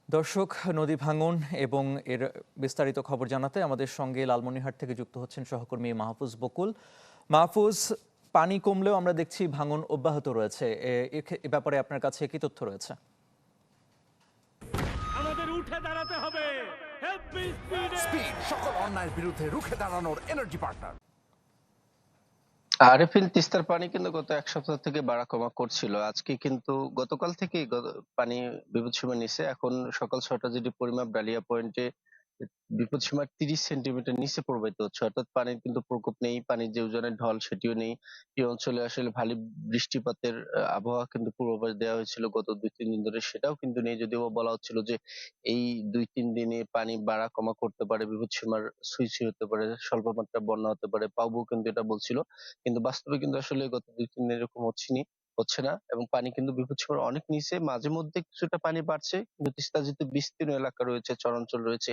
দর্শক, নদী ভাঙন এবং এর বিস্তারিত খবর জানাতে আমাদের সঙ্গে লালমনিরহাট থেকে যুক্ত হচ্ছেন সহকর্মী মাহফুজ বকুল। মাহফুজ, পানি কমলেও আমরা দেখছি ভাঙন অব্যাহত রয়েছে। এ ব্যাপারে আপনার কাছে কি তথ্য রয়েছে? আমাদের উঠে দাঁড়াতে হবে। স্পিড সকল অন্যায়ের বিরুদ্ধে রুখে দাঁড়ানোর এনার্জি পার্টনার। আরএফএল তিস্তার পানি কিন্তু গত এক সপ্তাহ থেকে বাড়া কমা করছিল। আজকে কিন্তু গতকাল থেকেই পানি বিপদসীমার নিচে। এখন সকাল ৬টার যেটি পরিমাপ ডালিয়া পয়েন্টে বিপদসীমার ৩০ সেন্টিমিটার নিচে প্রবাহিত হচ্ছে। অর্থাৎ পানির কিন্তু প্রকোপ নেই, পানির যে উজানের ঢল সেটিও নেই। এই অঞ্চলে আসলে ভারী বৃষ্টিপাতের আবহাওয়া কিন্তু পূর্বাভাস দেওয়া হয়েছিল গত ২-৩ দিন ধরে, সেটাও কিন্তু নেই। যদিও বা বলা হচ্ছিল যে এই ২-৩ দিনে পানি বাড়া কমা করতে পারে, বিপদসীমার ছুঁই হতে পারে, স্বল্প মাত্রার বন্যা হতে পারে। পাবো কিন্তু এটা বলছিল। কিন্তু বাস্তবে কিন্তু আসলে গত ২-৩ দিন এরকম হচ্ছে না, এবং পানি কিন্তু বিপদসীমার অনেক নিচে। মাঝে মধ্যে কিছুটা পানি বাড়ছে, কিন্তু তিস্তা যেহেতু বিস্তীর্ণ এলাকা রয়েছে, চরাঞ্চল রয়েছে,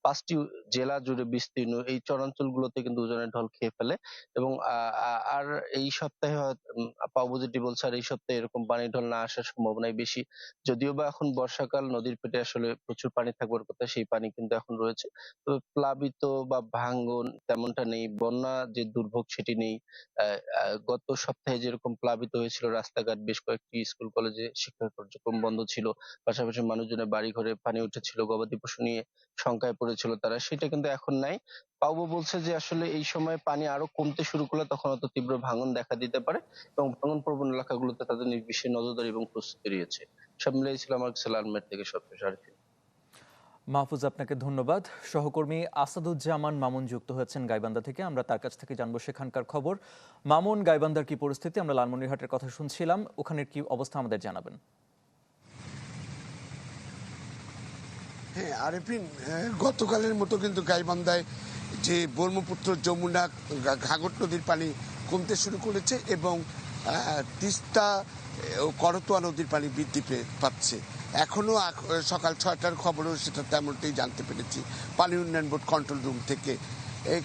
৫টি জেলা জুড়ে বিস্তীর্ণ, এই চরাঞ্চলগুলোতে কিন্তু উজানের ঢল খেয়ে ফেলে। এবং আর এই সপ্তাহে পাবো যেটি বলছে, আর এই সপ্তাহে এরকম পানির ঢল না আসার সম্ভাবনাই বেশি। যদিও বা এখন বর্ষাকাল, নদীর পেটে আসলে প্রচুর পানি থাকবার কথা, সেই পানি কিন্তু এখন রয়েছে। তবে প্লাবিত বা ভাঙ্গন তেমনটা নেই, বন্যা যে দুর্ভোগ সেটি নেই। গত সপ্তাহে যেরকম প্লাবিত হয়েছিল রাস্তাঘাট, বেশ কয়েকটি স্কুল কলেজে শিক্ষা কার্যক্রম বন্ধ ছিল, পাশাপাশি মানুষজনের বাড়ি ঘরে পানি উঠেছিল, গবাদি পশু নিয়ে শঙ্কায় পড়েছিল তারা, সেটা কিন্তু এখন নাই। পাউবো বলছে যে আসলে এই সময় পানি আরো কমতে শুরু করলে তখন হয়তো তীব্র ভাঙন দেখা দিতে পারে, এবং ভাঙন প্রবণ এলাকাগুলোতে তাদের বিশেষ নজরদারি এবং প্রস্তুতি রয়েছে। সব মিলিয়ে ছিল আমার কাছে লালমেট থেকে সবশেষ আরফিন। মাহফুজ, আপনাকে ধন্যবাদ। সহকর্মী আসাদুজ্জামান মামুন যুক্ত হয়েছেন গাইবান্ধা থেকে। আমরা তার কাছ থেকে জানবো সেখানকার খবর। মামুন, গাইবান্ধার কি পরিস্থিতি? আমরা লালমনিরহাটের কথা শুনছিলাম, ওখানের কি অবস্থা আমাদের জানাবেন। হ্যাঁ আরেফিন, গতকালের মতো কিন্তু গাইবান্ধায় যে ব্রহ্মপুত্র, যমুনা, ঘাঘর নদীর পানি কমতে শুরু করেছে, এবং তিস্তা ও করতোয়া নদীর পানি বৃদ্ধি পাচ্ছে। এখনো সকাল ৬টার খবরও সেটা তেমনটাই জানতে পেরেছি পানি উন্নয়ন বোর্ড কন্ট্রোল রুম থেকে।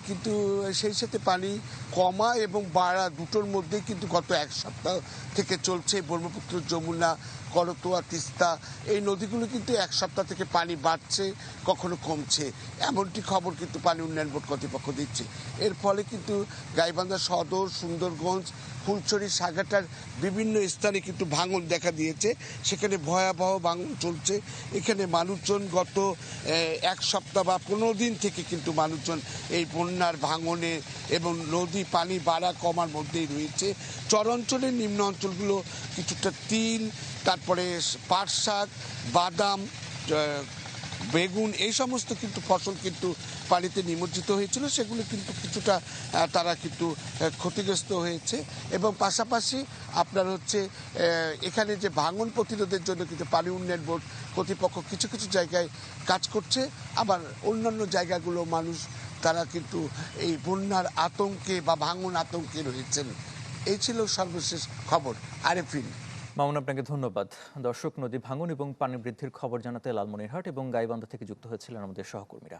কিন্তু সেই সাথে পানি কমা এবং বাড়া দুটোর মধ্যেই কিন্তু গত এক সপ্তাহ থেকে চলছে। ব্রহ্মপুত্র, যমুনা, করতোয়া, তিস্তা এই নদীগুলো কিন্তু এক সপ্তাহ থেকে পানি বাড়ছে, কখনো কমছে, এমনটি খবর কিন্তু পানি উন্নয়ন বোর্ড কর্তৃপক্ষ দিচ্ছে। এর ফলে কিন্তু গাইবান্ধা সদর, সুন্দরগঞ্জ, ফুলছড়ি, সাগাটার বিভিন্ন স্থানে কিন্তু ভাঙন দেখা দিয়েছে। সেখানে ভয়াবহ ভাঙন চলছে। এখানে মানুষজন গত এক সপ্তাহ বা ১৫ দিন থেকে কিন্তু মানুষজন এই বন্যার ভাঙনে এবং নদী পানি বাড়া কমার মধ্যেই রয়েছে। চরাঞ্চলের নিম্ন অঞ্চলগুলো কিছুটা তিল, তারপরে পাট শাক, বাদাম, বেগুন, এই সমস্ত কিন্তু ফসল কিন্তু পানিতে নিমজ্জিত হয়েছিল, সেগুলো কিন্তু কিছুটা তারা কিন্তু ক্ষতিগ্রস্ত হয়েছে। এবং পাশাপাশি আপনার হচ্ছে এখানে যে ভাঙন প্রতিরোধের জন্য কিন্তু পানি উন্নয়ন বোর্ড কর্তৃপক্ষ কিছু কিছু জায়গায় কাজ করছে, আবার অন্যান্য জায়গাগুলো মানুষ তারা কিন্তু এই বন্যার আতঙ্কে বা ভাঙন আতঙ্কে রয়েছেন। এই ছিল সর্বশেষ খবর। আরেফিন। মামুন, আপনাকে ধন্যবাদ। দর্শক, নদী ভাঙন এবং পানি বৃদ্ধির খবর জানাতে লালমনিরহাট এবং গাইবান্ধা থেকে যুক্ত হয়েছিলেন আমাদের সহকর্মীরা।